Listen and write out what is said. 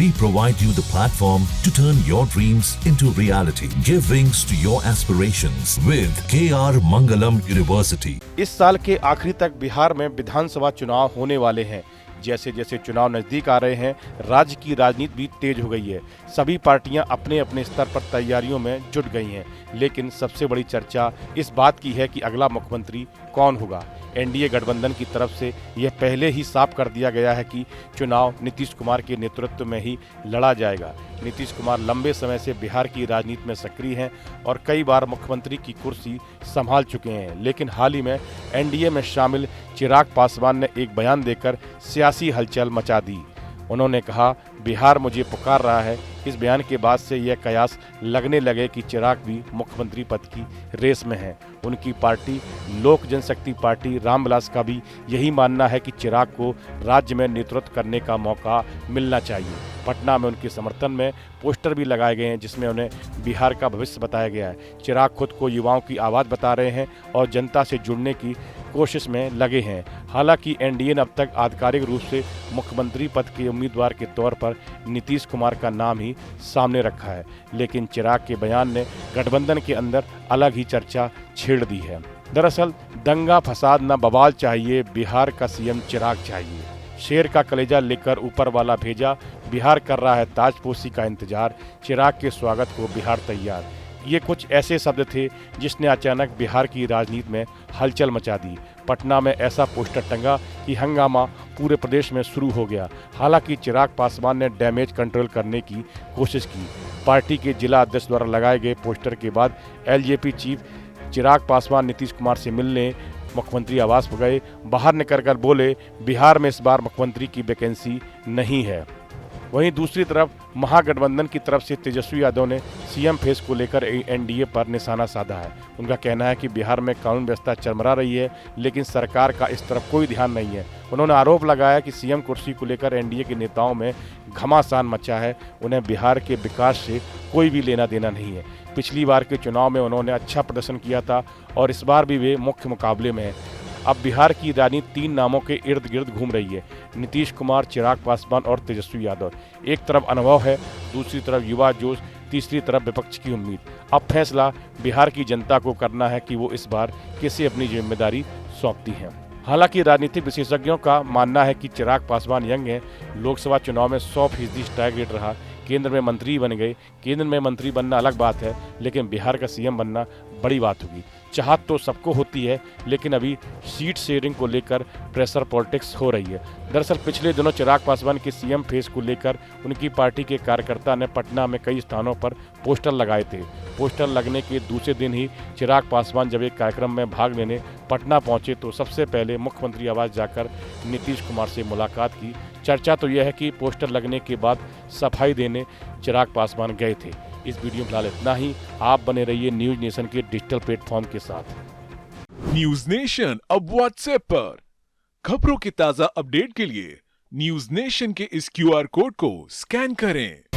We provide you the platform to turn your dreams into reality. Give wings to your aspirations with KR Mangalam University. इस साल के आखिरी तक बिहार में विधानसभा चुनाव होने वाले हैं। जैसे जैसे चुनाव नजदीक आ रहे हैं, राज्य की राजनीति भी तेज हो गई है। सभी पार्टियां अपने अपने स्तर पर तैयारियों में जुट गई हैं, लेकिन सबसे बड़ी चर्चा इस बात की है कि अगला मुख्यमंत्री कौन होगा। एनडीए गठबंधन की तरफ से यह पहले ही साफ कर दिया गया है कि चुनाव नीतीश कुमार के नेतृत्व में ही लड़ा जाएगा। नीतीश कुमार लंबे समय से बिहार की राजनीति में सक्रिय हैं और कई बार मुख्यमंत्री की कुर्सी संभाल चुके हैं, लेकिन हाल ही में एनडीए में शामिल चिराग पासवान ने एक बयान देकर सियासी हलचल मचा दी। उन्होंने कहा, बिहार मुझे पुकार रहा है। इस बयान के बाद से यह कयास लगने लगे कि चिराग भी मुख्यमंत्री पद की रेस में हैं। उनकी पार्टी लोक जनशक्ति पार्टी रामविलास का भी यही मानना है कि चिराग को राज्य में नेतृत्व करने का मौका मिलना चाहिए। पटना में उनके समर्थन में पोस्टर भी लगाए गए हैं, जिसमें उन्हें बिहार का भविष्य बताया गया है। चिराग खुद को युवाओं की आवाज़ बता रहे हैं और जनता से जुड़ने की कोशिश में लगे हैं। हालांकि एनडीए ने अब तक आधिकारिक रूप से मुख्यमंत्री पद के उम्मीदवार के तौर पर नीतीश कुमार का नाम ही सामने रखा है, लेकिन चिराग के बयान ने गठबंधन के अंदर अलग ही चर्चा छेड़ दी है। दरअसल दंगा फसाद न बवाल चाहिए, बिहार का सीएम चिराग चाहिए। शेर का कलेजा लेकर ऊपर वाला भेजा, बिहार कर रहा है ताजपोशी का इंतजार, चिराग के स्वागत को बिहार तैयार। ये कुछ ऐसे शब्द थे जिसने अचानक बिहार की राजनीति में हलचल मचा दी। पटना में ऐसा पोस्टर टंगा कि हंगामा पूरे प्रदेश में शुरू हो गया। हालांकि चिराग पासवान ने डैमेज कंट्रोल करने की कोशिश की। पार्टी के जिला अध्यक्ष द्वारा लगाए गए पोस्टर के बाद एलजेपी चीफ चिराग पासवान नीतीश कुमार से मिलने मुख्यमंत्री आवास पर गए। बाहर निकलकर बोले, बिहार में इस बार मुख्यमंत्री की वैकेंसी नहीं है। वहीं दूसरी तरफ महागठबंधन की तरफ से तेजस्वी यादव ने सीएम फेस को लेकर एनडीए पर निशाना साधा है। उनका कहना है कि बिहार में कानून व्यवस्था चरमरा रही है, लेकिन सरकार का इस तरफ कोई ध्यान नहीं है। उन्होंने आरोप लगाया कि सीएम कुर्सी को लेकर एनडीए के नेताओं में घमासान मचा है। उन्हें बिहार के विकास से कोई भी लेना देना नहीं है। पिछली बार के चुनाव में उन्होंने अच्छा प्रदर्शन किया था और इस बार भी वे मुख्य मुकाबले में हैं। अब बिहार की राजनीति तीन नामों के इर्द गिर्द घूम रही है: नीतीश कुमार, चिराग पासवान और तेजस्वी यादव। एक तरफ अनुभव है, दूसरी तरफ युवा जोश, तीसरी तरफ विपक्ष की उम्मीद। अब फैसला बिहार की जनता को करना है कि वो इस बार किसे अपनी जिम्मेदारी सौंपती है। हालांकि राजनीतिक विशेषज्ञों का मानना है कि चिराग पासवान यंग हैं, लोकसभा चुनाव में 100% स्ट्राइक रेट रहा, केंद्र में मंत्री बन गए। केंद्र में मंत्री बनना अलग बात है, लेकिन बिहार का सीएम बनना बड़ी बात होगी। चाहत तो सबको होती है, लेकिन अभी सीट शेयरिंग को लेकर प्रेशर पॉलिटिक्स हो रही है। दरअसल पिछले दिनों चिराग पासवान के सीएम फेस को लेकर उनकी पार्टी के कार्यकर्ता ने पटना में कई स्थानों पर पोस्टर लगाए थे। पोस्टर लगने के दूसरे दिन ही चिराग पासवान जब एक कार्यक्रम में भाग लेने पटना पहुंचे तो सबसे पहले मुख्यमंत्री आवास जाकर नीतीश कुमार से मुलाकात की। चर्चा तो यह है कि पोस्टर लगने के बाद सफाई देने चिराग पासवान गए थे। इस वीडियो में फिलहाल इतना ही। आप बने रहिए न्यूज नेशन के डिजिटल प्लेटफॉर्म के साथ। न्यूज नेशन अब व्हाट्सएप पर खबरों के ताजा अपडेट के लिए न्यूज नेशन के इस क्यूआर कोड को स्कैन करें।